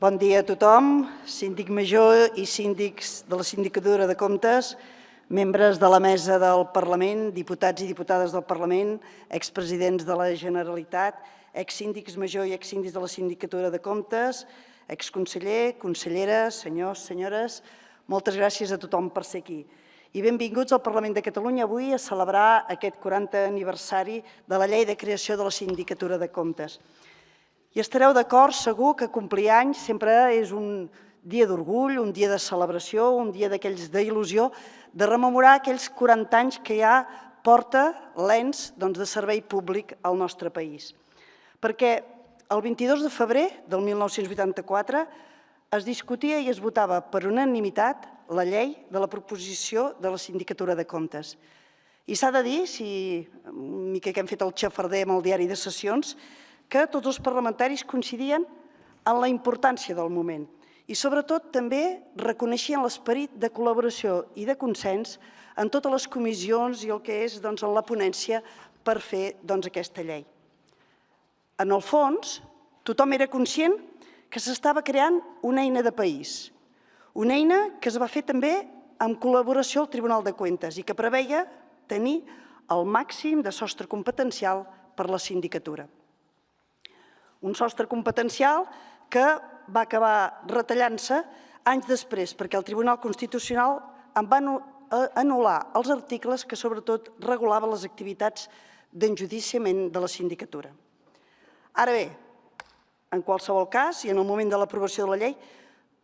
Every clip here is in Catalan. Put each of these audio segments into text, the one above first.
Bon dia a tothom, síndic major i síndics de la Sindicatura de Comptes, membres de la mesa del Parlament, diputats i diputades del Parlament, expresidents de la Generalitat, exsíndics major i exsíndics de la Sindicatura de Comptes, exconseller, conselleres, senyors, senyores, moltes gràcies a tothom per ser aquí. I benvinguts al Parlament de Catalunya avui a celebrar aquest 40è aniversari de la Llei de Creació de la Sindicatura de Comptes. I estareu d'acord, segur, que complir anys sempre és un dia d'orgull, un dia de celebració, un dia d'aquells d'il·lusió, de rememorar aquells 40 anys que ja porta l'ENS de servei públic al nostre país. Perquè el 22 de febrer del 1984 es discutia i es votava per unanimitat la llei de la proposició de la Sindicatura de Comptes. I s'ha de dir, una mica que hem fet el xafarder amb el diari de sessions, que tots els parlamentaris coincidien en la importància del moment i sobretot també reconeixien l'esperit de col·laboració i de consens en totes les comissions i el que és en la ponència per fer aquesta llei. En el fons, tothom era conscient que s'estava creant una eina de país, una eina que es va fer també en col·laboració al Tribunal de Comptes i que preveia tenir el màxim de sostre competencial per la sindicatura. Un sostre competencial que va acabar retallant-se anys després perquè el Tribunal Constitucional en va anul·lar els articles que sobretot regulaven les activitats d'enjudiciament de la sindicatura. Ara bé, en qualsevol cas i en el moment de l'aprovació de la llei,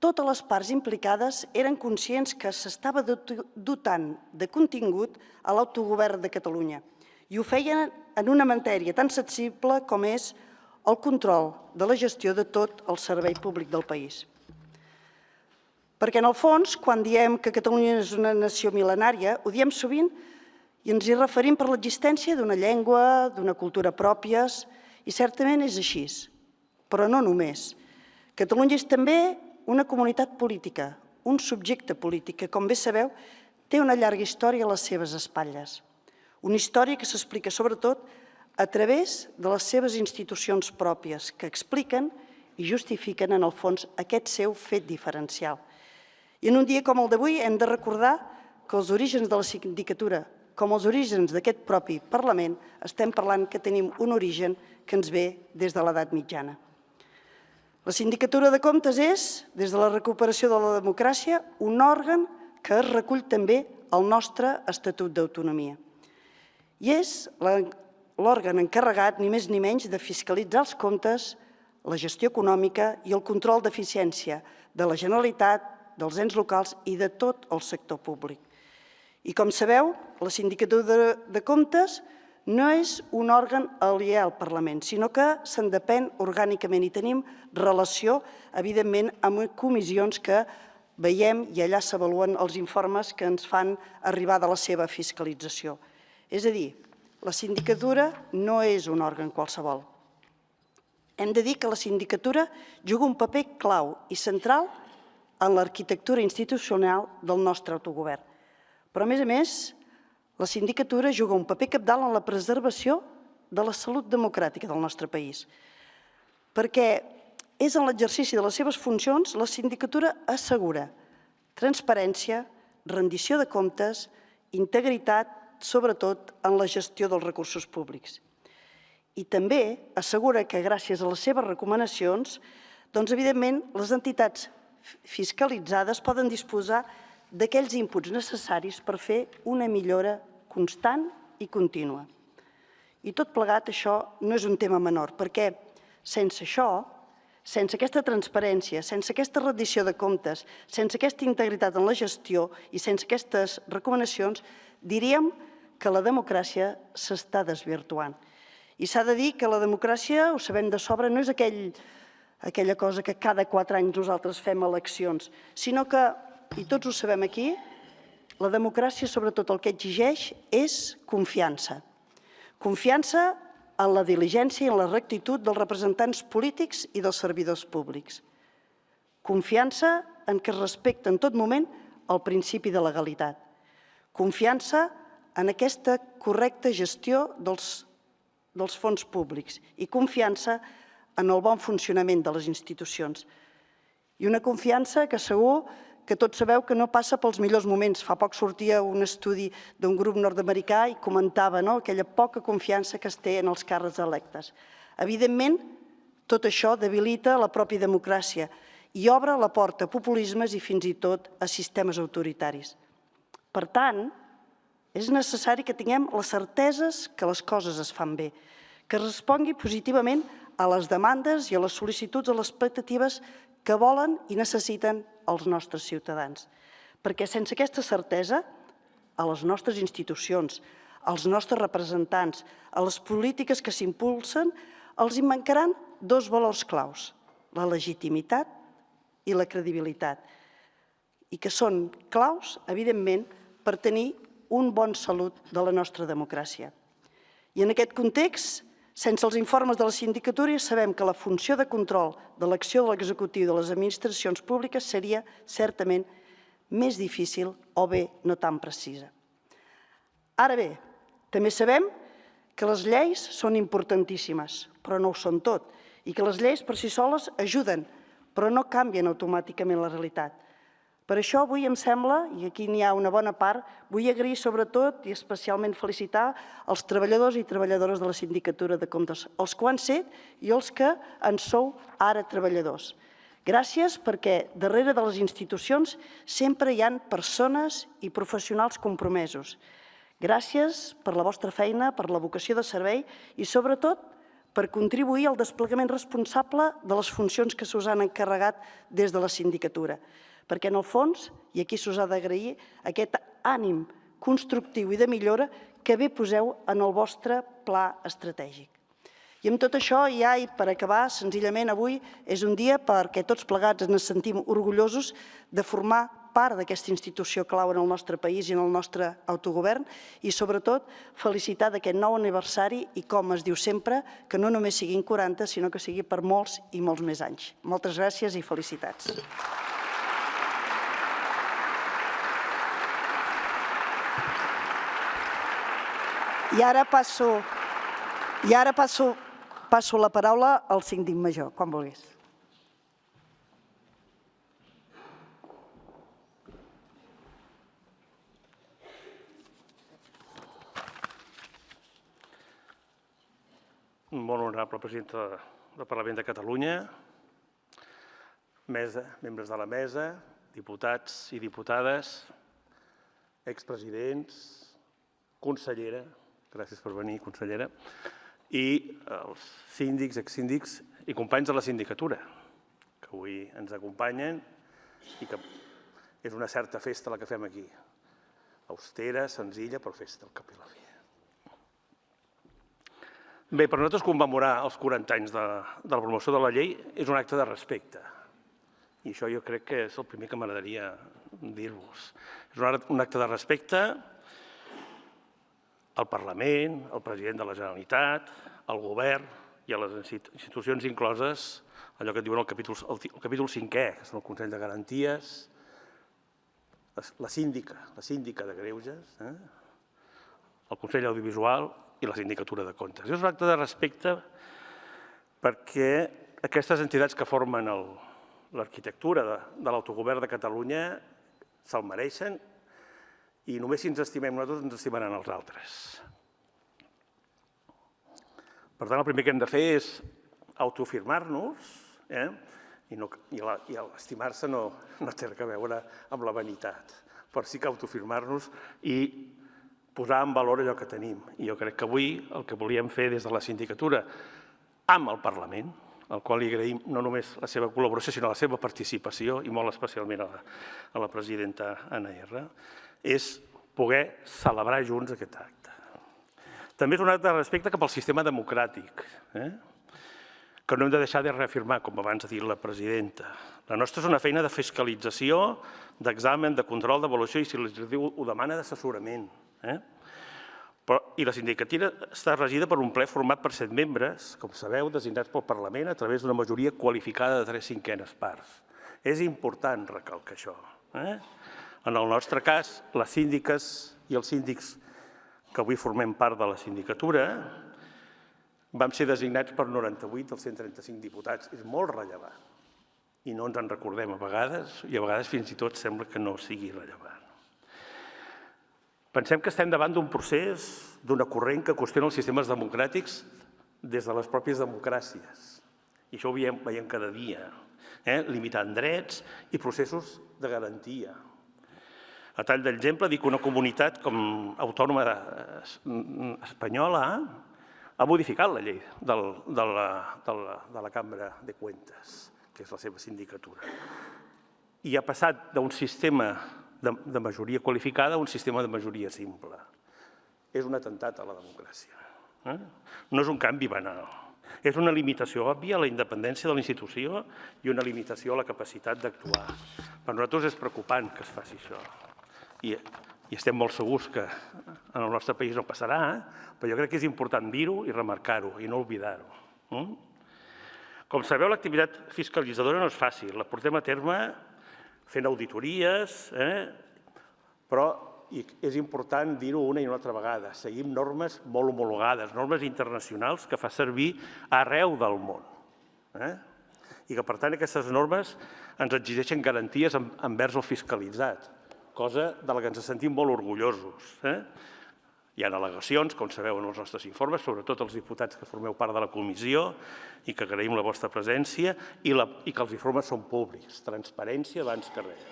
totes les parts implicades eren conscients que s'estava dotant de contingut a l'autogovern de Catalunya i ho feien en una matèria tan sensible com és el control de la gestió de tot el servei públic del país. Perquè, en el fons, quan diem que Catalunya és una nació mil·lenària, ho diem sovint i ens hi referim per l'existència d'una llengua, d'una cultura pròpies, i certament és així, però no només. Catalunya és també una comunitat política, un subjecte polític que, com bé sabeu, té una llarga història a les seves espatlles. Una història que s'explica sobretot a través de les seves institucions pròpies, que expliquen i justifiquen, en el fons, aquest seu fet diferencial. I en un dia com el d'avui hem de recordar que els orígens de la sindicatura, com els orígens d'aquest propi Parlament, estem parlant que tenim un origen que ens ve des de l'edat mitjana. La Sindicatura de Comptes és, des de la recuperació de la democràcia, un òrgan que es recull també al nostre Estatut d'Autonomia. I és l'òrgan encarregat, ni més ni menys, de fiscalitzar els comptes, la gestió econòmica i el control d'eficiència de la Generalitat, dels ens locals i de tot el sector públic. I com sabeu, la Sindicatura de Comptes no és un òrgan aliè al Parlament, sinó que se'n depèn orgànicament i tenim relació, evidentment, amb comissions que veiem i allà s'avaluen els informes que ens fan arribar de la seva fiscalització. És a dir, la sindicatura no és un òrgan qualsevol. Hem de dir que la sindicatura juga un paper clau i central en l'arquitectura institucional del nostre autogovern. Però, a més, la sindicatura juga un paper cabdal en la preservació de la salut democràtica del nostre país. Perquè és en l'exercici de les seves funcions la sindicatura assegura transparència, rendició de comptes, integritat, sobretot en la gestió dels recursos públics. I també assegura que gràcies a les seves recomanacions, evidentment, les entitats fiscalitzades poden disposar d'aquells inputs necessaris per fer una millora constant i contínua. I tot plegat, això no és un tema menor, perquè sense això, sense aquesta transparència, sense aquesta rendició de comptes, sense aquesta integritat en la gestió i sense aquestes recomanacions, diríem que la democràcia s'està desvirtuant. I s'ha de dir que la democràcia, ho sabem de sobre, no és aquella cosa que cada 4 anys nosaltres fem eleccions, sinó que, i tots ho sabem aquí, la democràcia sobretot el que exigeix és confiança. Confiança en la diligència i en la rectitud dels representants polítics i dels servidors públics. Confiança en que es respecta en tot moment el principi de legalitat. Confiança en aquesta correcta gestió dels fons públics i confiança en el bon funcionament de les institucions. I una confiança que segur que tots sabeu que no passa pels millors moments. Fa poc sortia un estudi d'un grup nord-americà i comentava aquella poca confiança que es té en els càrrecs electes. Evidentment, tot això debilita la pròpia democràcia i obre la porta a populismes i fins i tot a sistemes autoritaris. Per tant, és necessari que tinguem les certeses que les coses es fan bé, que respongui positivament a les demandes i a les sol·licituds, a les expectatives que volen i necessiten els nostres ciutadans. Perquè sense aquesta certesa, a les nostres institucions, als nostres representants, a les polítiques que s'impulsen, els hi mancaran dos valors claus, la legitimitat i la credibilitat, i que són claus, evidentment, per tenir un bon salut de la nostra democràcia. I en aquest context, sense els informes de la sindicatura, sabem que la funció de control de l'acció de l'executiu de les administracions públiques seria certament més difícil o bé no tan precisa. Ara bé, també sabem que les lleis són importantíssimes, però no ho són tot, i que les lleis per si soles ajuden, però no canvien automàticament la realitat. Per això avui em sembla, i aquí n'hi ha una bona part, vull agrair sobretot i especialment felicitar els treballadors i treballadores de la Sindicatura de Comptes, els que ho han set i els que en sou ara treballadors. Gràcies perquè darrere de les institucions sempre hi ha persones i professionals compromesos. Gràcies per la vostra feina, per la vocació de servei i sobretot per contribuir al desplegament responsable de les funcions que se us han encarregat des de la sindicatura. Perquè en el fons, i aquí s'us ha d'agrair, aquest ànim constructiu i de millora que bé poseu en el vostre pla estratègic. I amb tot això, ja i per acabar, senzillament avui és un dia perquè tots plegats ens sentim orgullosos de formar part d'aquesta institució clau en el nostre país i en el nostre autogovern i sobretot felicitar d'aquest nou aniversari i com es diu sempre, que no només siguin 40, sinó que sigui per molts i molts més anys. Moltes gràcies i felicitats. I ara passo la paraula al síndic major, quan vulguis. Molt honorable presidenta del Parlament de Catalunya, membres de la mesa, diputats i diputades, expresidents, consellera, gràcies per venir, consellera, i els síndics, exsíndics i companys de la sindicatura, que avui ens acompanyen i que és una certa festa la que fem aquí. Austera, senzilla, però festa al cap i la fi. Bé, per nosaltres commemorar els 40 anys de la promoció de la llei és un acte de respecte. I això jo crec que és el primer que m'agradaria dir-vos. És un acte de respecte al Parlament, al president de la Generalitat, al govern i a les institucions incloses, allò que diuen el capítol 5è, que són el Consell de Garanties, la síndica de Greuges, el Consell Audiovisual i la Sindicatura de Comptes. És un acte de respecte perquè aquestes entitats que formen l'arquitectura de l'autogovern de Catalunya se'l mereixen i només si ens estimem nosaltres ens estimaran els altres. Per tant, el primer que hem de fer és autoafirmar-nos i estimar-se no té res a veure amb la vanitat, però sí que autoafirmar-nos i posar en valor allò que tenim. I jo crec que avui el que volíem fer des de la sindicatura amb el Parlament, al qual li agraïm no només la seva col·laboració, sinó la seva participació, i molt especialment a la presidenta Anna R, és poder celebrar junts aquest acte. També és un acte de respecte cap al sistema democràtic, que no hem de deixar de reafirmar, com abans ha dit la presidenta. La nostra és una feina de fiscalització, d'examen, de control, d'avaluació, i si l'executiu ho demana, d'assessorament. I la sindicatura està regida per un ple format per 7 membres, com sabeu, designats pel Parlament a través d'una majoria qualificada de 3/5 parts. És important recalcar això. En el nostre cas, les síndiques i els síndics que avui formem part de la sindicatura, Vam ser designats per 98 dels 135 diputats. És molt rellevant. I no ens en recordem a vegades, i a vegades fins i tot sembla que no sigui rellevant. Pensem que estem davant d'un procés, d'una corrent que qüestiona els sistemes democràtics des de les pròpies democràcies. I això ho veiem cada dia, limitant drets i processos de garantia. A tall d'exemple, dic que una comunitat com autònoma espanyola ha modificat la llei de la Cambra de Cuentas, que és la seva sindicatura, i ha passat d'un sistema de majoria qualificada a un sistema de majoria simple. És un atemptat a la democràcia. No és un canvi banal. És una limitació òbvia a la independència de la institució i una limitació a la capacitat d'actuar. Per nosaltres és preocupant que es faci això. I estem molt segurs que en el nostre país no passarà, però jo crec que és important dir-ho i remarcar-ho i no oblidar-ho. Com sabeu, l'activitat fiscalitzadora no és fàcil. La portem a terme fent auditories, però és important dir-ho una i una altra vegada. Seguim normes molt homologades, normes internacionals que fa servir arreu del món. I que, per tant, aquestes normes ens exigeixen garanties envers el fiscalitzat, cosa de la que ens sentim molt orgullosos. Hi ha al·legacions, com sabeu, en els nostres informes, sobretot els diputats que formeu part de la comissió i que agraïm la vostra presència i que els informes són públics. Transparència abans que res.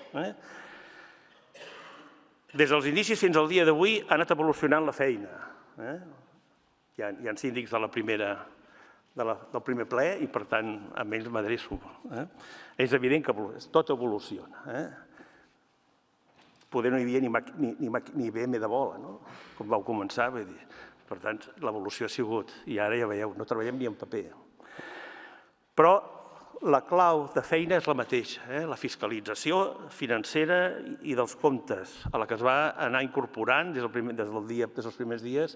Des dels inicis fins al dia d'avui ha anat evolucionant la feina. Hi ha síndics del primer ple i, per tant, amb ells m'adreço. És evident que tot evoluciona. Poder no hi havia ni BM de bola, com vau començar. Per tant, l'evolució ha sigut, i ara ja veieu, no treballem ni en paper. Però la clau de feina és la mateixa, la fiscalització financera i dels comptes, a la que es va anar incorporant des dels primers dies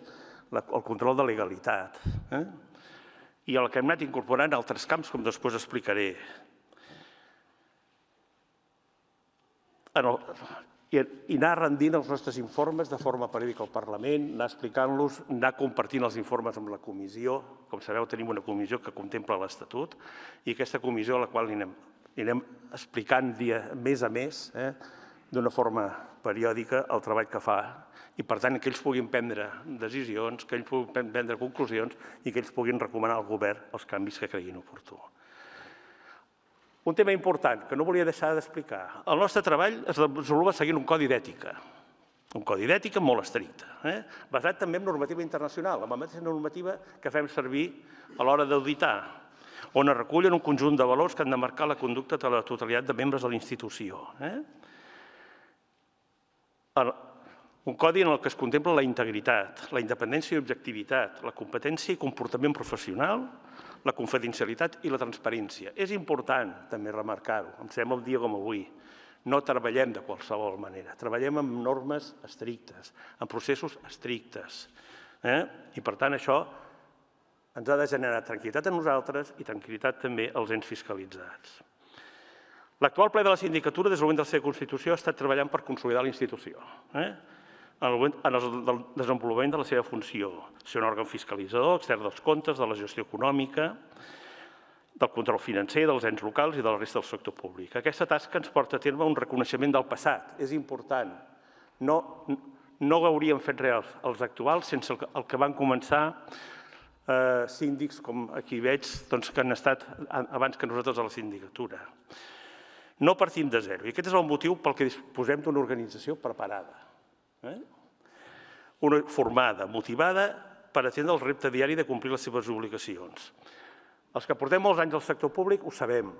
el control de legalitat. I a la que hem anat incorporant altres camps, com després explicaré. I anar rendint els nostres informes de forma periòdica al Parlament, anar explicant-los, anar compartint els informes amb la comissió. Com sabeu, tenim una comissió que contempla l'Estatut i aquesta comissió a la qual anirem explicant mes a mes, d'una forma periòdica, el treball que fa. I, per tant, que ells puguin prendre decisions, que ells puguin prendre conclusions i que ells puguin recomanar al govern els canvis que creguin oportú. Un tema important que no volia deixar d'explicar. El nostre treball es desenvolupa seguint un codi d'ètica. Un codi d'ètica molt estricte, basat també en normativa internacional, amb la mateixa normativa que fem servir a l'hora d'auditar, on es recullen un conjunt de valors que han de marcar la conducta de la totalitat de membres de la institució. Un codi en el que es contempla la integritat, la independència i objectivitat, la competència i comportament professional, la confidencialitat i la transparència. És important també remarcar-ho, em sembla un dia com avui. No treballem de qualsevol manera, treballem amb normes estrictes, amb processos estrictes. I per tant això ens ha de generar tranquil·litat a nosaltres i tranquil·litat també als ens fiscalitzats. L'actual ple de la sindicatura, des del moment de la seva Constitució, ha estat treballant per consolidar la institució en el desenvolupament de la seva funció, ser un òrgan fiscalitzador, extern dels comptes, de la gestió econòmica, del control financer, dels ens locals i de la resta del sector públic. Aquesta tasca ens porta a terme un reconeixement del passat. És important. No hauríem fet res els actuals sense el que van començar síndics, com aquí veig, que han estat abans que nosaltres a la sindicatura. No partim de zero. I aquest és el motiu pel que disposem d'una organització preparada, formada, motivada per atendre el repte diari de complir les seves obligacions. Els que portem molts anys al sector públic ho sabem.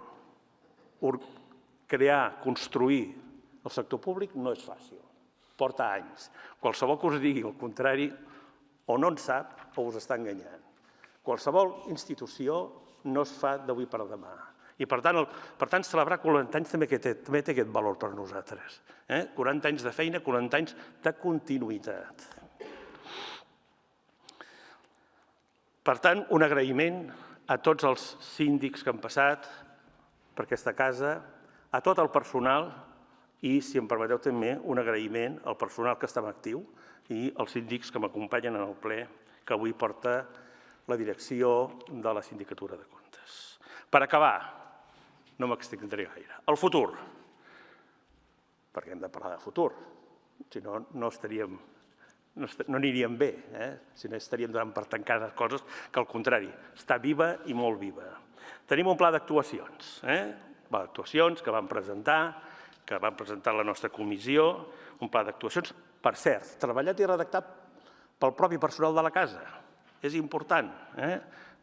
Crear, construir el sector públic no és fàcil. Porta anys. Qualsevol que us digui el contrari o no en sap o us està enganyant. Qualsevol institució no es fa d'avui per demà. I, per tant, celebrar 40 anys també té aquest valor per nosaltres. 40 anys de feina, 40 anys de continuïtat. Per tant, un agraïment a tots els síndics que han passat per aquesta casa, a tot el personal i, si em permeteu també, un agraïment al personal que està en actiu i als síndics que m'acompanyen en el ple que avui porta la direcció de la Sindicatura de Comptes. Per acabar, no m'extendré gaire. El futur, perquè hem de parlar de futur, si no, no aniríem bé, si no estaríem donant per tancades coses que, al contrari, està viva i molt viva. Tenim un pla d'actuacions, que vam presentar la nostra comissió, un pla d'actuacions, per cert, treballat i redactat pel propi personal de la casa. És important,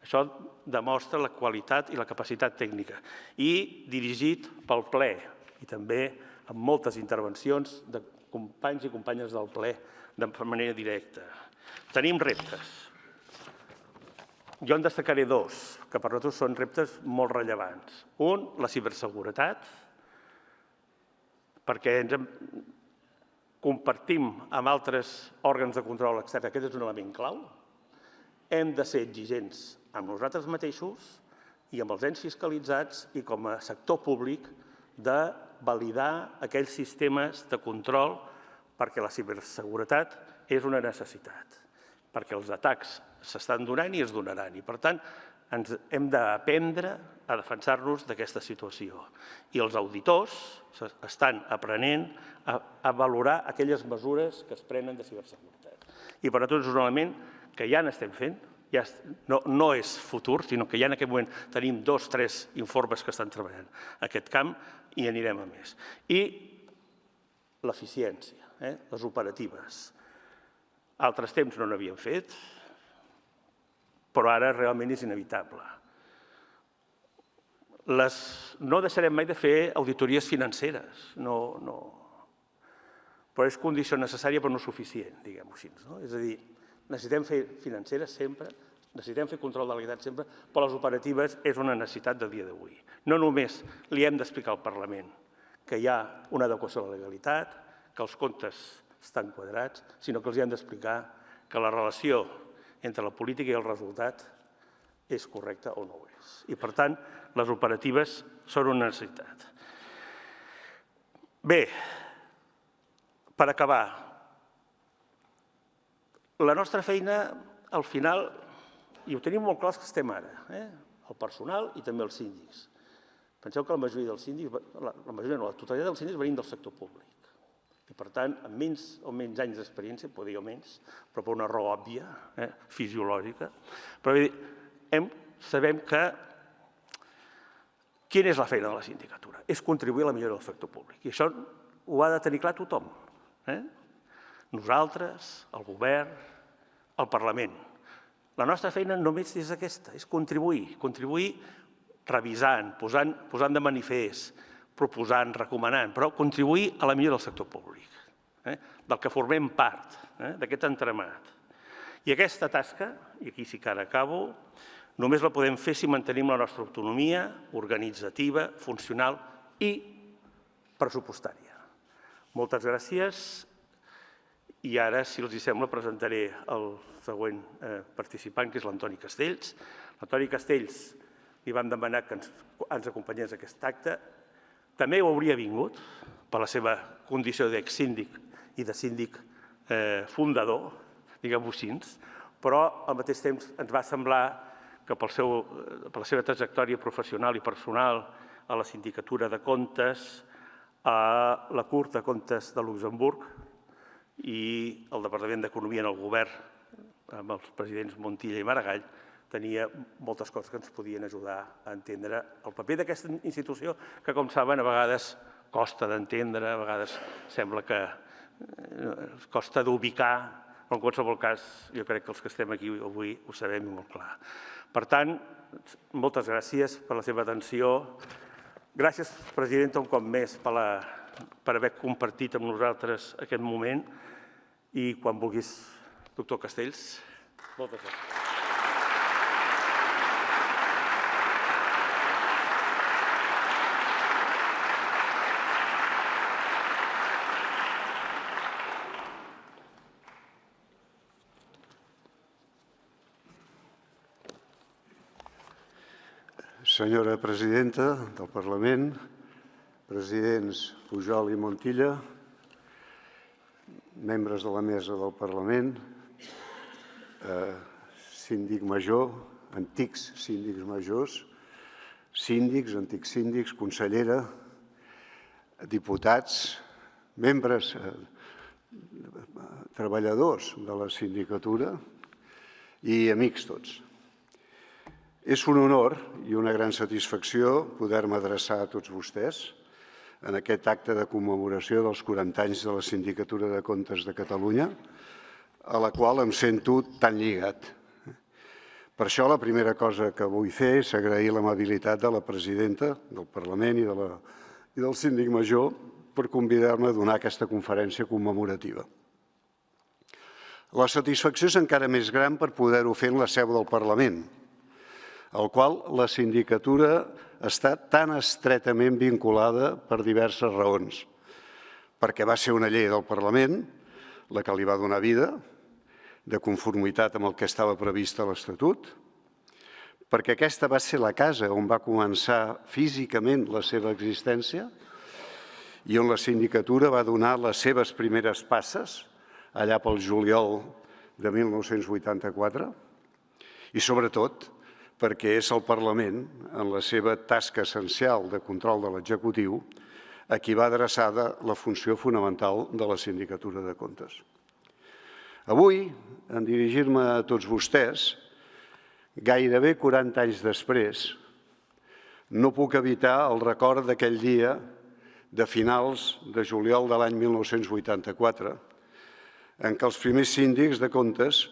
això demostra la qualitat i la capacitat tècnica, i dirigit pel ple, i també amb moltes intervencions de companys i companyes del ple de manera directa. Tenim reptes. Jo en destacaré dos, que per nosaltres són reptes molt rellevants. Un, la ciberseguretat, perquè ens compartim amb altres òrgans de control extern. Aquest és un element clau. Hem de ser exigents amb nosaltres mateixos i amb els ens fiscalitzats i com a sector públic de validar aquells sistemes de control perquè la ciberseguretat és una necessitat, perquè els atacs s'estan donant i es donaran. I, per tant, hem d'aprendre a defensar-nos d'aquesta situació. I els auditors estan aprenent a valorar aquelles mesures que es prenen de ciberseguretat. I per nosaltres és un element que ja n'estem fent, no és futur, sinó que ja en aquest moment tenim 2 o 3 informes que estan treballant en aquest camp i anirem a més. I l'eficiència, les operatives. Altres temps no n'havíem fet, però ara realment és inevitable. No deixarem mai de fer auditories financeres, però és condició necessària però no suficient, diguem-ho així. És a dir, necessitem fer financeres sempre, necessitem fer control de legalitat sempre, però les operatives és una necessitat del dia d'avui. No només li hem d'explicar al Parlament que hi ha una adequació a la legalitat, que els comptes estan quadrats, sinó que els hem d'explicar que la relació entre la política i el resultat és correcta o no ho és. I, per tant, les operatives són una necessitat. Bé, per acabar, la nostra feina, al final, i ho tenim molt clar que estem ara, el personal i també els síndics. Penseu que la majoria dels síndics, la totalitat dels síndics venim del sector públic. I, per tant, amb menys o menys anys d'experiència, poder dir menys, però per una raó òbvia, fisiològica, però sabem que quina és la feina de la sindicatura? És contribuir a la millora del sector públic. I això ho ha de tenir clar tothom. Nosaltres, el govern, el Parlament. La nostra feina només és aquesta, és contribuir revisant, posant de manifest, proposant, recomanant, però contribuir a la millora del sector públic, del que formem part, d'aquest entramat. I aquesta tasca, i aquí sí que ara acabo, només la podem fer si mantenim la nostra autonomia organitzativa, funcional i pressupostària. Moltes gràcies. I ara, si els sembla, presentaré el següent participant, que és l'Antoni Castells. L'Antoni Castells li vam demanar que ens acompanyés a aquest acte. També ho hauria vingut per la seva condició d'exsíndic i de síndic fundador, diguem-ho així, però al mateix temps ens va semblar que per la seva trajectòria professional i personal a la Sindicatura de Comptes, a la Cort de Comptes de Luxemburg, i el Departament d'Economia en el govern, amb els presidents Montilla i Maragall, tenia moltes coses que ens podien ajudar a entendre el paper d'aquesta institució que, com saben, a vegades costa d'entendre, a vegades sembla que costa d'ubicar, però en qualsevol cas jo crec que els que estem aquí avui ho sabem molt clar. Per tant, moltes gràcies per la seva atenció. Gràcies, presidenta, un cop més per haver compartit amb nosaltres aquest moment i quan vulguis, doctor Castells, moltes gràcies. Senyora presidenta del Parlament, presidents Pujol i Montilla, membres de la mesa del Parlament, síndic major, antics síndics majors, síndics, antics síndics, consellera, diputats, membres, treballadors de la sindicatura i amics tots. És un honor i una gran satisfacció poder-me adreçar a tots vostès en aquest acte de commemoració dels 40 anys de la Sindicatura de Comptes de Catalunya, a la qual em sento tan lligat. Per això la primera cosa que vull fer és agrair l'amabilitat de la presidenta del Parlament i del síndic major per convidar-me a donar aquesta conferència commemorativa. La satisfacció és encara més gran per poder-ho fer en la seu del Parlament, al qual la sindicatura està tan estretament vinculada per diverses raons. Perquè va ser una llei del Parlament la que li va donar vida, de conformitat amb el que estava previst a l'Estatut, perquè aquesta va ser la casa on va començar físicament la seva existència i on la sindicatura va donar les seves primeres passes, allà pel juliol de 1984, i sobretot perquè és el Parlament, en la seva tasca essencial de control de l'executiu, a qui va adreçada la funció fonamental de la Sindicatura de Comptes. Avui, en dirigir-me a tots vostès, gairebé 40 anys després, no puc evitar el record d'aquell dia de finals de juliol de l'any 1984, en què els primers síndics de comptes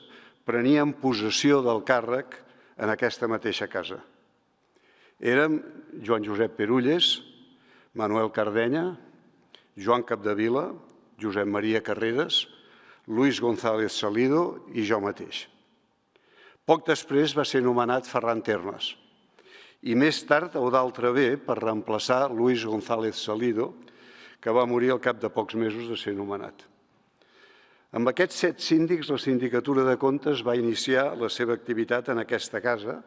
prenien possessió del càrrec en aquesta mateixa casa. Érem Joan Josep Perulles, Manuel Cardenya, Joan Capdevila, Josep Maria Carreras, Luis González Salido i jo mateix. Poc després va ser nomenat Ferran Termes i més tard Eudald bé per reemplaçar Luis González Salido, que va morir al cap de pocs mesos de ser nomenat. Amb aquests 7 síndics, la Sindicatura de Comptes va iniciar la seva activitat en aquesta casa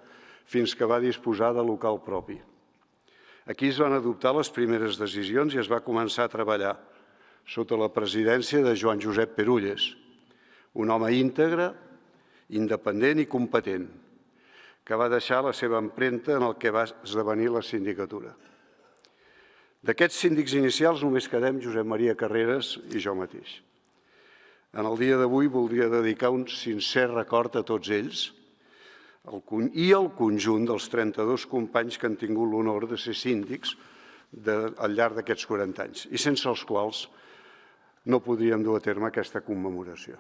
fins que va disposar de local propi. Aquí es van adoptar les primeres decisions i es va començar a treballar sota la presidència de Joan Josep Perulles, un home íntegre, independent i competent, que va deixar la seva empremta en el que va esdevenir la sindicatura. D'aquests síndics inicials només quedem Josep Maria Carreras i jo mateix. En el dia d'avui voldria dedicar un sincer record a tots ells i al conjunt dels 32 companys que han tingut l'honor de ser síndics al llarg d'aquests 40 anys i sense els quals no podríem dur a terme aquesta commemoració.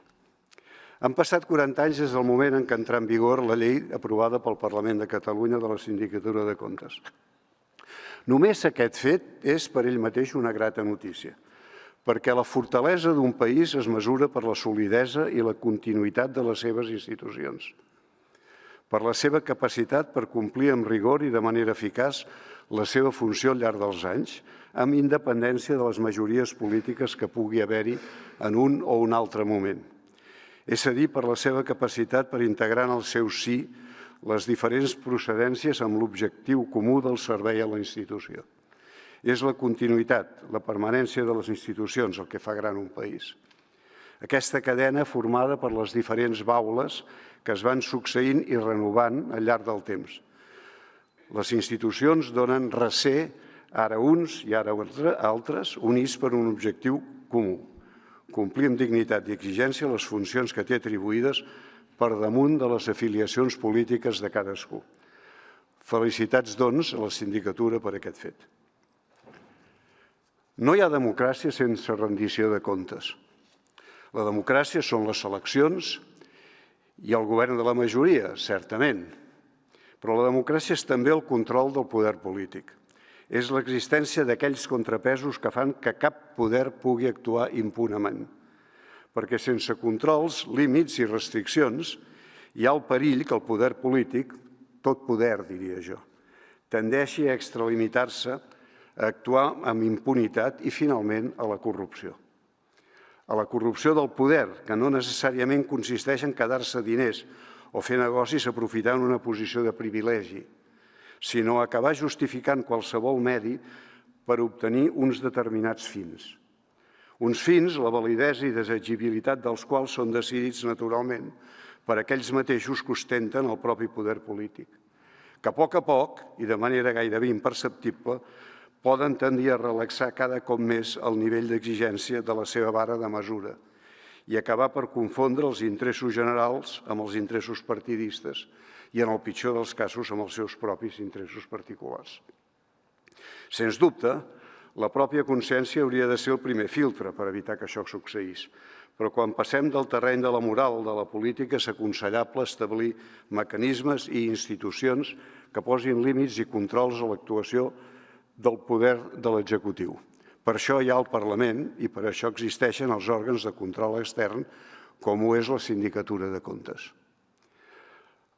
Han passat 40 anys des del moment en què entrà en vigor la llei aprovada pel Parlament de Catalunya de la Sindicatura de Comptes. Només aquest fet és per ell mateix una grata notícia, perquè la fortalesa d'un país es mesura per la solidesa i la continuïtat de les seves institucions, per la seva capacitat per complir amb rigor i de manera eficaç la seva funció al llarg dels anys, amb independència de les majories polítiques que pugui haver-hi en un o un altre moment. És a dir, per la seva capacitat per integrar en el seu si les diferents procedències amb l'objectiu comú del servei a la institució. És la continuïtat, la permanència de les institucions el que fa gran un país. Aquesta cadena formada per les diferents baules que es van succeint i renovant al llarg del temps. Les institucions donen recer ara uns i ara altres, units per un objectiu comú, complir amb dignitat i exigència les funcions que té atribuïdes per damunt de les afiliacions polítiques de cadascú. Felicitats, doncs, a la sindicatura per aquest fet. No hi ha democràcia sense rendició de comptes. La democràcia són les eleccions i el govern de la majoria, certament, però la democràcia és també el control del poder polític. És l'existència d'aquells contrapesos que fan que cap poder pugui actuar impunement, perquè sense controls, límits i restriccions hi ha el perill que el poder polític, tot poder diria jo, tendeixi a extralimitar-se, a actuar amb impunitat i, finalment, a la corrupció. A la corrupció del poder, que no necessàriament consisteix en quedar-se diners o fer negocis aprofitant una posició de privilegi, sinó acabar justificant qualsevol medi per obtenir uns determinats fins. Uns fins, la validesa i desegibilitat dels quals són decidits naturalment per aquells mateixos que ostenten el propi poder polític, que a poc, i de manera gairebé imperceptible, poden tendir a relaxar cada cop més el nivell d'exigència de la seva vara de mesura i acabar per confondre els interessos generals amb els interessos partidistes i, en el pitjor dels casos, amb els seus propis interessos particulars. Sens dubte, la pròpia consciència hauria de ser el primer filtre per evitar que això succeís, però quan passem del terreny de la moral de la política és aconsellable establir mecanismes i institucions que posin límits i controls a l'actuació del poder de l'executiu. Per això hi ha el Parlament i per això existeixen els òrgans de control extern, com ho és la Sindicatura de Comptes.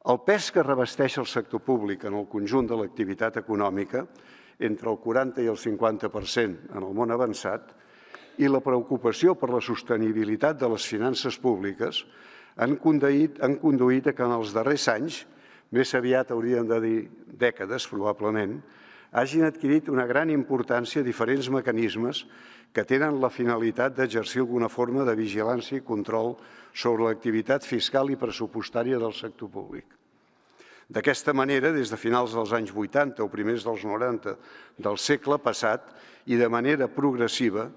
El pes que revesteix el sector públic en el conjunt de l'activitat econòmica, entre el 40 i el 50% en el món avançat, i la preocupació per la sostenibilitat de les finances públiques han conduït a que en els darrers anys, més aviat hauríem de dir dècades probablement, hagin adquirit una gran importància diferents mecanismes que tenen la finalitat d'exercir alguna forma de vigilància i control sobre l'activitat fiscal i pressupostària del sector públic. D'aquesta manera, des de finals dels anys 80 o primers dels 90 del segle passat i de manera progressiva,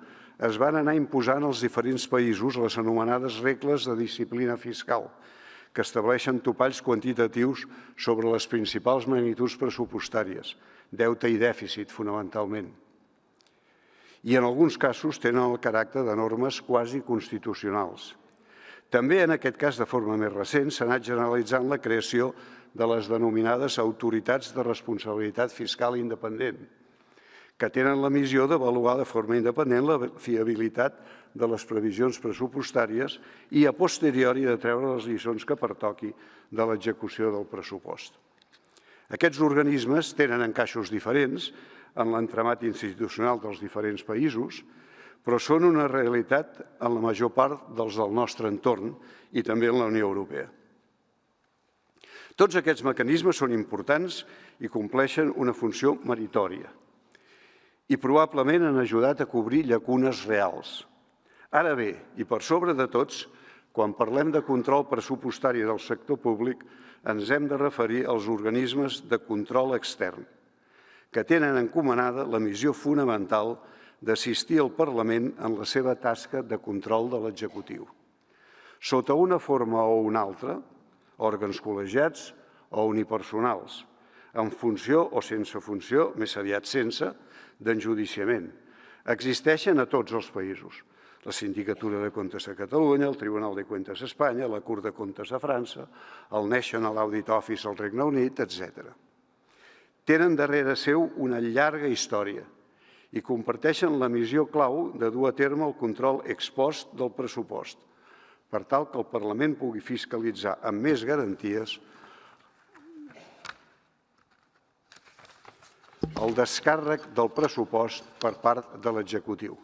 es van anar imposant als diferents països les anomenades regles de disciplina fiscal, que estableixen topalls quantitatius sobre les principals magnituds pressupostàries, deute i dèficit, fonamentalment. I en alguns casos tenen el caràcter de normes quasi constitucionals. També, en aquest cas de forma més recent, s'ha anat generalitzant la creació de les denominades autoritats de responsabilitat fiscal independent, que tenen la missió d'avaluar de forma independent la fiabilitat de les previsions pressupostàries i, a posteriori, de treure les lliçons que pertoqui de l'execució del pressupost. Aquests organismes tenen encaixos diferents en l'entramat institucional dels diferents països, però són una realitat en la major part dels del nostre entorn i també en la Unió Europea. Tots aquests mecanismes són importants i compleixen una funció meritòria i probablement han ajudat a cobrir llacunes reals. Ara bé, i per sobre de tots, quan parlem de control pressupostari del sector públic, ens hem de referir als organismes de control extern, que tenen encomanada la missió fonamental d'assistir al Parlament en la seva tasca de control de l'executiu. Sota una forma o una altra, òrgans col·legiats o unipersonals, en funció o sense funció, més aviat sense, d'enjudiciament. Existeixen a tots els països. La Sindicatura de Comptes a Catalunya, el Tribunal de Cuentas a Espanya, la Curt de Comptes a França, el National Audit Office al Regne Unit, etc. Tenen darrere seu una llarga història i comparteixen la missió clau de dur a terme el control ex post del pressupost, per tal que el Parlament pugui fiscalitzar amb més garanties el descàrrec del pressupost per part de l'executiu.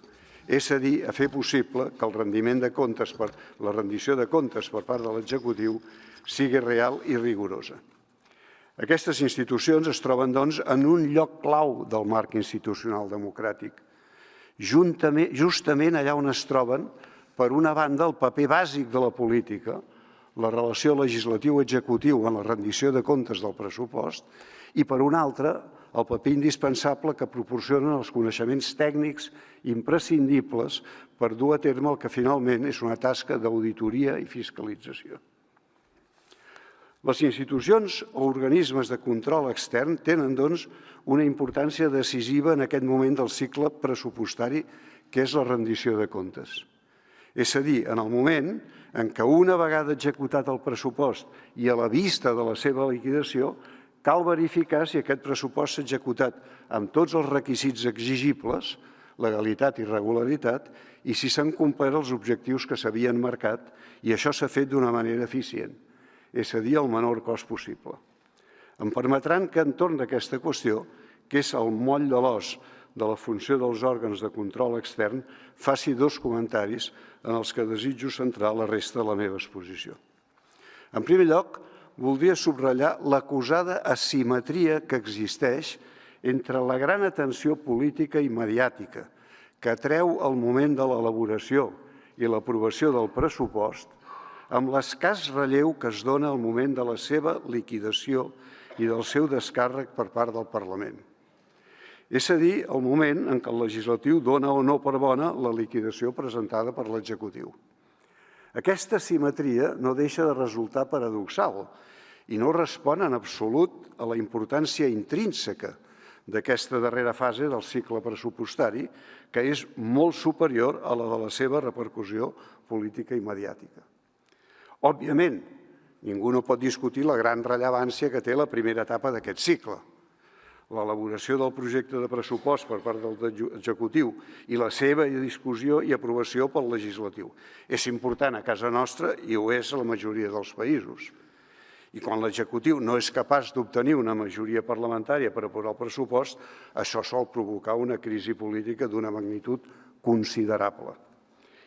És a dir, a fer possible que el rendiment de comptes, la rendició de comptes per part de l'executiu sigui real i rigorosa. Aquestes institucions es troben, doncs, en un lloc clau del marc institucional democràtic, justament allà on es troben, per una banda, el paper bàsic de la política, la relació legislatiu-executiu en la rendició de comptes del pressupost, i per una altra, el paper indispensable que proporcionen els coneixements tècnics imprescindibles per dur a terme el que finalment és una tasca d'auditoria i fiscalització. Les institucions o organismes de control extern tenen, doncs, una importància decisiva en aquest moment del cicle pressupostari, que és la rendició de comptes. És a dir, en el moment en què una vegada executat el pressupost i a la vista de la seva liquidació, cal verificar si aquest pressupost s'ha executat amb tots els requisits exigibles, legalitat i regularitat, i si s'han complert els objectius que s'havien marcat, i això s'ha fet d'una manera eficient, és a dir, el menor cost possible. Em permetran que entorn d'aquesta qüestió, que és el moll de l'os de la funció dels òrgans de control extern, faci dos comentaris en els que desitjo centrar la resta de la meva exposició. En primer lloc, voldria subratllar l'acusada asimetria que existeix entre la gran atenció política i mediàtica que atreu el moment de l'elaboració i l'aprovació del pressupost amb l'escàs relleu que es dona al moment de la seva liquidació i del seu descàrrec per part del Parlament. És a dir, el moment en què el legislatiu dona o no per bona la liquidació presentada per l'executiu. Aquesta asimetria no deixa de resultar paradoxal i no respon en absolut a la importància intrínseca d'aquesta darrera fase del cicle pressupostari, que és molt superior a la de la seva repercussió política i mediàtica. Òbviament, ningú no pot discutir la gran rellevància que té la primera etapa d'aquest cicle. L'elaboració del projecte de pressupost per part del executiu i la seva discussió i aprovació pel legislatiu. És important a casa nostra i ho és a la majoria dels països. I quan l'executiu no és capaç d'obtenir una majoria parlamentària per aprovar el pressupost, això sol provocar una crisi política d'una magnitud considerable.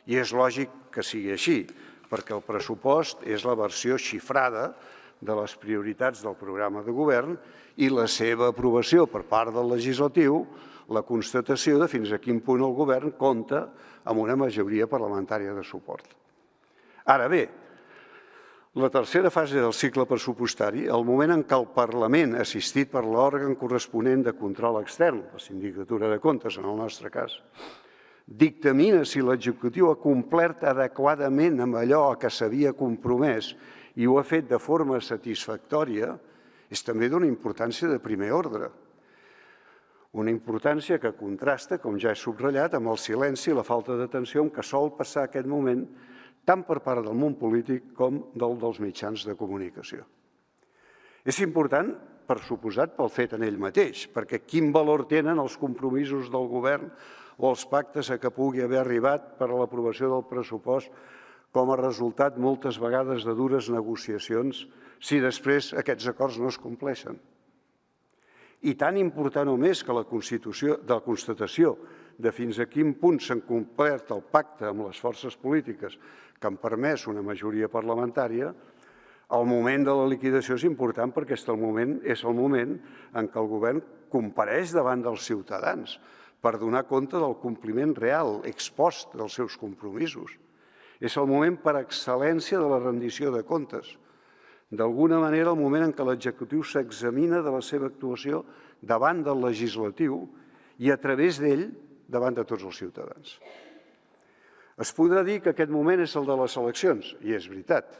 I és lògic que sigui així, perquè el pressupost és la versió xifrada de les prioritats del programa de govern i la seva aprovació per part del legislatiu, la constatació de fins a quin punt el govern compta amb una majoria parlamentària de suport. Ara bé, la tercera fase del cicle pressupostari, el moment en què el Parlament, assistit per l'òrgan corresponent de control extern, la Sindicatura de Comptes en el nostre cas, dictamina si l'executiu ha complert adequadament amb allò a què s'havia compromès i ho ha fet de forma satisfactòria, és també d'una importància de primer ordre. Una importància que contrasta, com ja he subratllat, amb el silenci i la falta d'atenció en què sol passar aquest moment tant per part del món polític com dels mitjans de comunicació. És important, per suposat, pel fet en ell mateix, perquè quin valor tenen els compromisos del govern o els pactes a què pugui haver arribat per a l'aprovació del pressupost com a resultat moltes vegades de dures negociacions si després aquests acords no es compleixen. I tan important o més que la constatació de fins a quin punt s'ha complert el pacte amb les forces polítiques que han permès una majoria parlamentària, el moment de la liquidació és important perquè és el moment en què el govern compareix davant dels ciutadans per donar compte del compliment real, ex post, dels seus compromisos. És el moment per excel·lència de la rendició de comptes. D'alguna manera, el moment en què l'executiu s'examina de la seva actuació davant del legislatiu i a través d'ell davant de tots els ciutadans. Es podrà dir que aquest moment és el de les eleccions, i és veritat.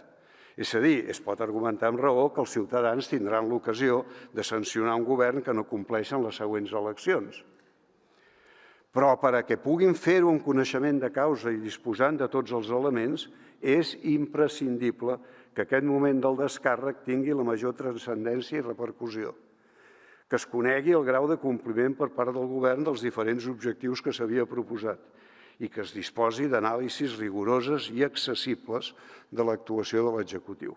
És a dir, es pot argumentar amb raó que els ciutadans tindran l'ocasió de sancionar un govern que no compleix en les següents eleccions. Però perquè puguin fer-ho amb coneixement de causa i disposant de tots els elements, és imprescindible que aquest moment del descàrrec tingui la major transcendència i repercussió, que es conegui el grau de compliment per part del govern dels diferents objectius que s'havia proposat i que es disposi d'anàlisis rigoroses i accessibles de l'actuació de l'executiu.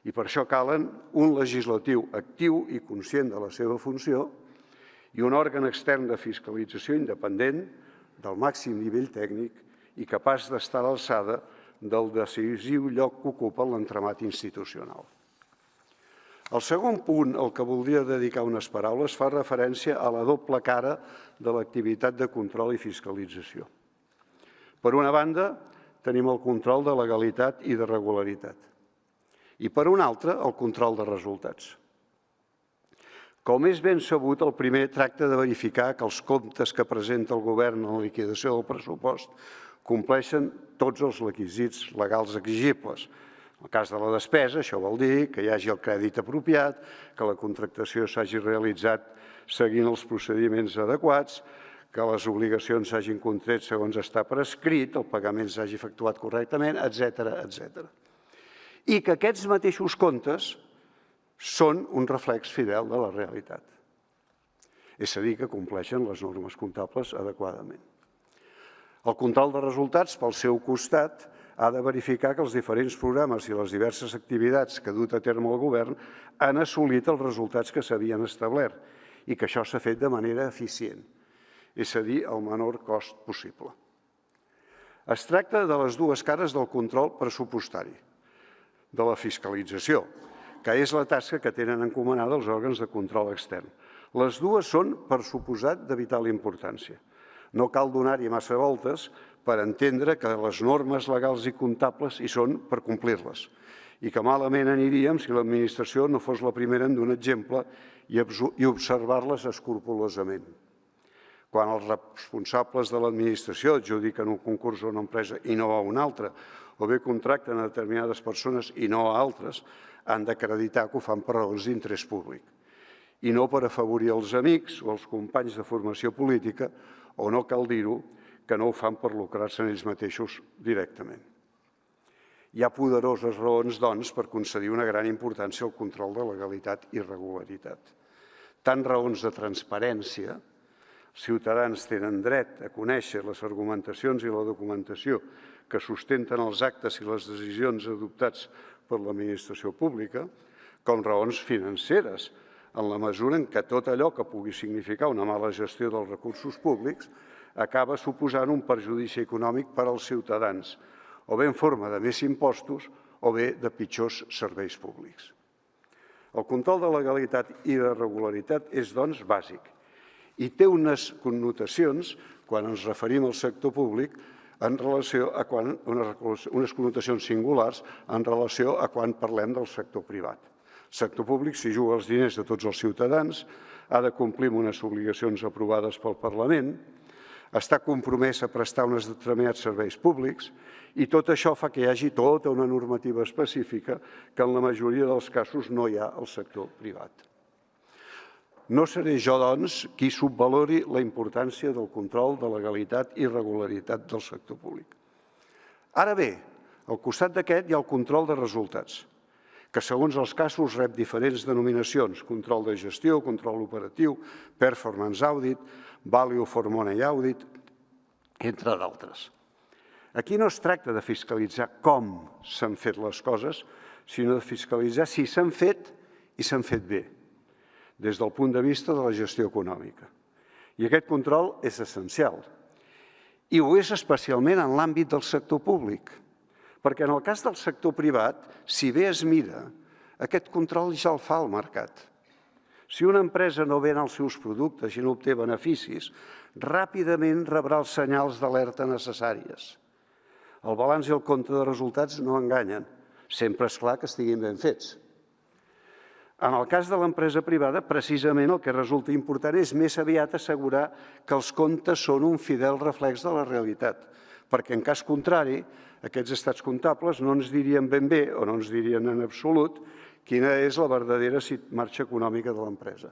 I per això calen un legislatiu actiu i conscient de la seva funció i un òrgan extern de fiscalització independent del màxim nivell tècnic i capaç d'estar a l'alçada del decisiu lloc que ocupa l'entramat institucional. El segon punt al que voldria dedicar unes paraules fa referència a la doble cara de l'activitat de control i fiscalització. Per una banda, tenim el control de legalitat i de regularitat. I per una altra, el control de resultats. Com és ben sabut, el primer tracta de verificar que els comptes que presenta el govern en la liquidació del pressupost compleixen tots els requisits legals exigibles. En el cas de la despesa, això vol dir que hi hagi el crèdit apropiat, que la contractació s'hagi realitzat seguint els procediments adequats, que les obligacions s'hagin contret segons està prescrit, el pagament s'hagi efectuat correctament, etc. I que aquests mateixos comptes són un reflex fidel de la realitat. És a dir, que compleixen les normes comptables adequadament. El control de resultats, pel seu costat, ha de verificar que els diferents programes i les diverses activitats que ha dut a terme el govern han assolit els resultats que s'havien establert i que això s'ha fet de manera eficient, és a dir, el menor cost possible. Es tracta de les dues cares del control pressupostari, de la fiscalització, que és la tasca que tenen encomanada els òrgans de control extern. Les dues són, per suposat, de vital importància. No cal donar-hi massa voltes per entendre que les normes legals i comptables hi són per complir-les i que malament aniríem si l'administració no fos la primera en donar exemple i observar-les escrupolosament. Quan els responsables de l'administració adjudiquen un concurs a una empresa i no a una altra, o bé contracten a determinades persones i no a altres, han d'acreditar que ho fan per raons d'interès públic i no per afavorir els amics o els companys de formació política, o no cal dir-ho, que no ho fan per lucrar-se en ells mateixos directament. Hi ha poderoses raons, doncs, per concedir una gran importància al control de legalitat i regularitat. Tant raons de transparència, els ciutadans tenen dret a conèixer les argumentacions i la documentació que sustenten els actes i les decisions adoptats per l'administració pública, com raons financeres, en la mesura en què tot allò que pugui significar una mala gestió dels recursos públics acaba suposant un perjudici econòmic per als ciutadans, o bé en forma de més impostos o bé de pitjors serveis públics. El control de legalitat i de regularitat és, doncs, bàsic i té unes connotacions, quan ens referim al sector públic, unes connotacions singulars en relació a quan parlem del sector privat. El sector públic s'hi juga els diners de tots els ciutadans, ha de complir amb unes obligacions aprovades pel Parlament, està compromès a prestar uns determinats serveis públics i tot això fa que hi hagi tota una normativa específica que en la majoria dels casos no hi ha al sector privat. No seré jo, doncs, qui subvalori la importància del control de legalitat i regularitat del sector públic. Ara bé, al costat d'aquest hi ha el control de resultats, que segons els casos rep diferents denominacions: control de gestió, control operatiu, performance audit, value for money audit, entre d'altres. Aquí no es tracta de fiscalitzar com s'han fet les coses, sinó de fiscalitzar si s'han fet i s'han fet bé, des del punt de vista de la gestió econòmica. I aquest control és essencial. I ho és especialment en l'àmbit del sector públic, perquè en el cas del sector privat, si bé es mira, aquest control ja el fa el mercat. Si una empresa no ven els seus productes i no obté beneficis, ràpidament rebrà els senyals d'alerta necessàries. El balanç i el compte de resultats no enganyen, sempre és clar que estiguin ben fets. En el cas de l'empresa privada, precisament el que resulta important és més aviat assegurar que els comptes són un fidel reflex de la realitat, perquè en cas contrari, aquests estats comptables no ens dirien ben bé o no ens dirien en absolut quina és la verdadera marxa econòmica de l'empresa.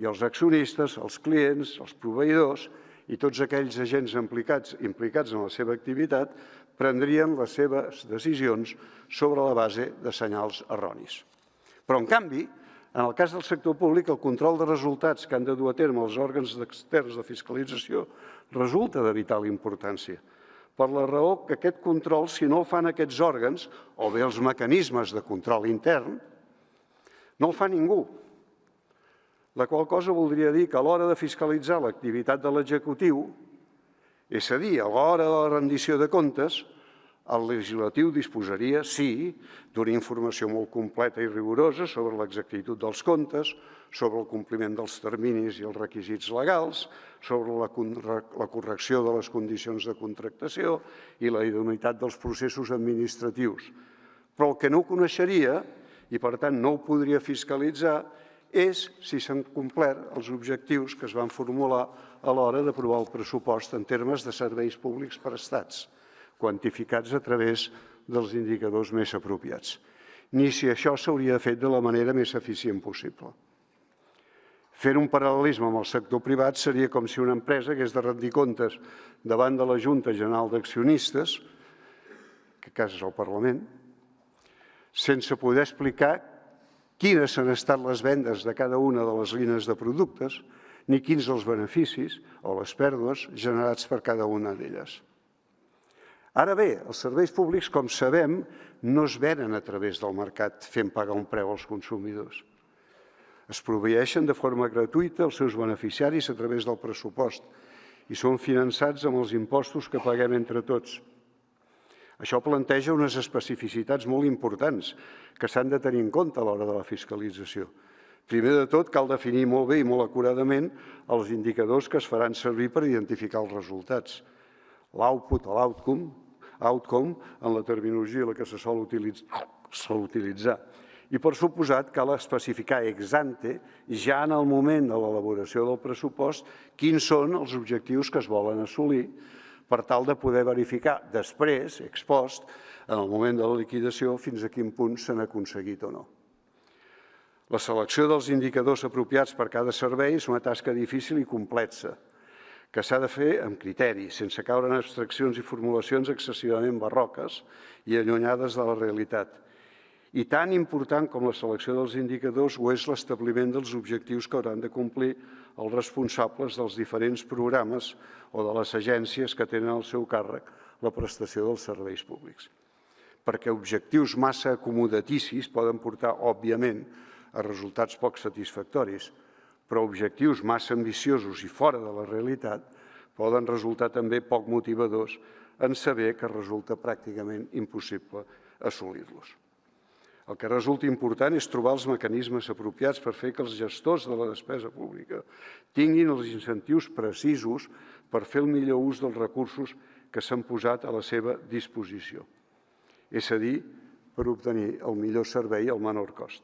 I els accionistes, els clients, els proveïdors i tots aquells agents implicats en la seva activitat prendrien les seves decisions sobre la base de senyals erronis. Però, en canvi, en el cas del sector públic, el control de resultats que han de dur a terme els òrgans externs de fiscalització resulta de vital importància, per la raó que aquest control, si no el fan aquests òrgans, o bé els mecanismes de control intern, no el fa ningú. La qual cosa voldria dir que a l'hora de fiscalitzar l'activitat de l'executiu, és a dir, a l'hora de la rendició de comptes, el legislatiu disposaria, sí, d'una informació molt completa i rigorosa sobre l'exactitud dels comptes, sobre el compliment dels terminis i els requisits legals, sobre la correcció de les condicions de contractació i la idoneïtat dels processos administratius. Però el que no coneixeria, i per tant no ho podria fiscalitzar, és si s'han complert els objectius que es van formular a l'hora d'aprovar el pressupost en termes de serveis públics prestats, quantificats a través dels indicadors més apropiats, ni si això s'hauria fet de la manera més eficient possible. Fer un paral·lelisme amb el sector privat seria com si una empresa hagués de rendir comptes davant de la Junta General d'Accionistes, que en cas és el Parlament, sense poder explicar quines han estat les vendes de cada una de les línies de productes, ni quins els beneficis o les pèrdues generats per cada una d'elles. Ara bé, els serveis públics, com sabem, no es venen a través del mercat fent pagar un preu als consumidors. Es proveeixen de forma gratuïta als seus beneficiaris a través del pressupost i són finançats amb els impostos que paguem entre tots. Això planteja unes especificitats molt importants que s'han de tenir en compte a l'hora de la fiscalització. Primer de tot, cal definir molt bé i molt acuradament els indicadors que es faran servir per identificar els resultats. l'output o l'outcome en la terminologia en la que se sol utilitzar. I, per suposat, cal especificar ex ante, ja en el moment de l'elaboració del pressupost, quins són els objectius que es volen assolir per tal de poder verificar després, ex post, en el moment de la liquidació, fins a quin punt s'han aconseguit o no. La selecció dels indicadors apropiats per cada servei és una tasca difícil i complexa, que s'ha de fer amb criteri, sense caure en abstraccions i formulacions excessivament barroques i allunyades de la realitat. I tan important com la selecció dels indicadors ho és l'establiment dels objectius que hauran de complir els responsables dels diferents programes o de les agències que tenen al seu càrrec la prestació dels serveis públics. Perquè objectius massa acomodaticis poden portar, òbviament, a resultats poc satisfactoris, però objectius massa ambiciosos i fora de la realitat poden resultar també poc motivadors en saber que resulta pràcticament impossible assolir-los. El que resulta important és trobar els mecanismes apropiats per fer que els gestors de la despesa pública tinguin els incentius precisos per fer el millor ús dels recursos que s'han posat a la seva disposició, és a dir, per obtenir el millor servei al menor cost.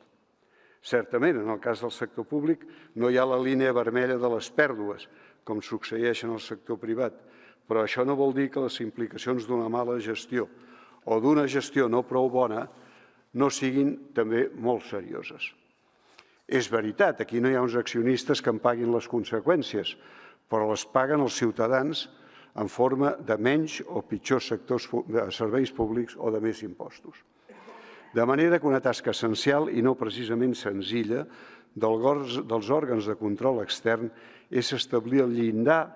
Certament, en el cas del sector públic, no hi ha la línia vermella de les pèrdues, com succeeix en el sector privat, però això no vol dir que les implicacions d'una mala gestió o d'una gestió no prou bona no siguin també molt serioses. És veritat, aquí no hi ha uns accionistes que en paguin les conseqüències, però les paguen els ciutadans en forma de menys o pitjors serveis públics o de més impostos. De manera que una tasca essencial i no precisament senzilla dels òrgans de control extern és establir el llindar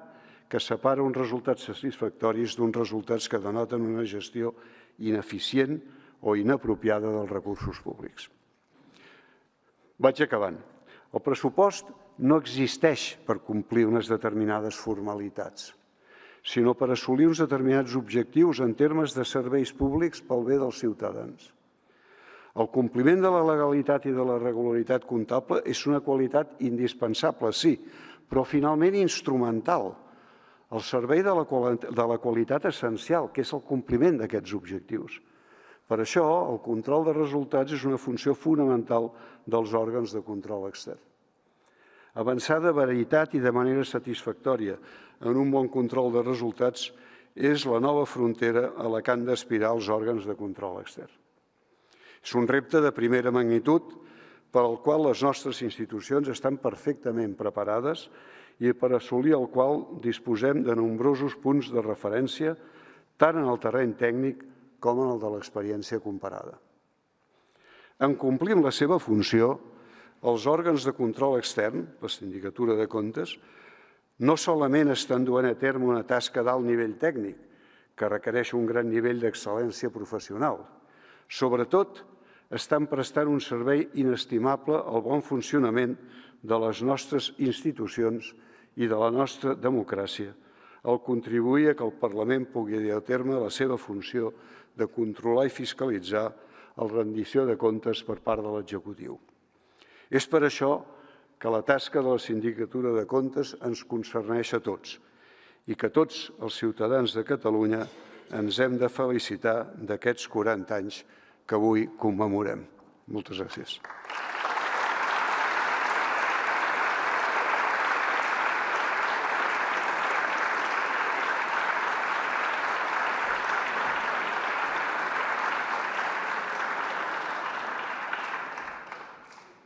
que separa uns resultats satisfactoris d'uns resultats que denoten una gestió ineficient o inapropiada dels recursos públics. Vaig acabant. El pressupost no existeix per complir unes determinades formalitats, sinó per assolir uns determinats objectius en termes de serveis públics pel bé dels ciutadans. El compliment de la legalitat i de la regularitat comptable és una qualitat indispensable, sí, però finalment instrumental, al servei de la qualitat essencial, que és el compliment d'aquests objectius. Per això, el control de resultats és una funció fonamental dels òrgans de control extern. Avançar de veritat i de manera satisfactòria en un bon control de resultats és la nova frontera a la que han d'aspirar els òrgans de control extern. És un repte de primera magnitud per al qual les nostres institucions estan perfectament preparades i per assolir el qual disposem de nombrosos punts de referència tant en el terreny tècnic com en el de l'experiència comparada. En complir amb la seva funció, els òrgans de control extern, la Sindicatura de Comptes, no solament estan duent a terme una tasca d'alt nivell tècnic, que requereix un gran nivell d'excel·lència professional, sobretot estan prestant un servei inestimable al bon funcionament de les nostres institucions i de la nostra democràcia, al contribuir a que el Parlament pugui dur a terme la seva funció de controlar i fiscalitzar la rendició de comptes per part de l'executiu. És per això que la tasca de la Sindicatura de Comptes ens concerneix a tots i que tots els ciutadans de Catalunya ens hem de felicitar d'aquests 40 anys que avui commemorem. Moltes gràcies.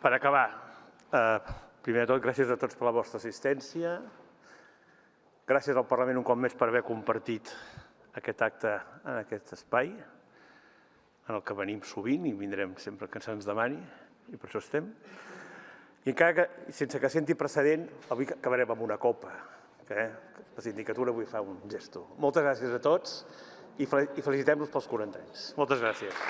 Per acabar, primer de tot, gràcies a tots per la vostra assistència. Gràcies al Parlament un cop més per haver compartit aquest acte en aquest espai, en el que venim sovint i vindrem sempre que se'ns demani, i per això estem. I encara que, sense que senti precedent, avui acabarem amb una copa, que la Sindicatura avui fa un gesto. Moltes gràcies a tots i felicitem-los pels 40 anys. Moltes gràcies.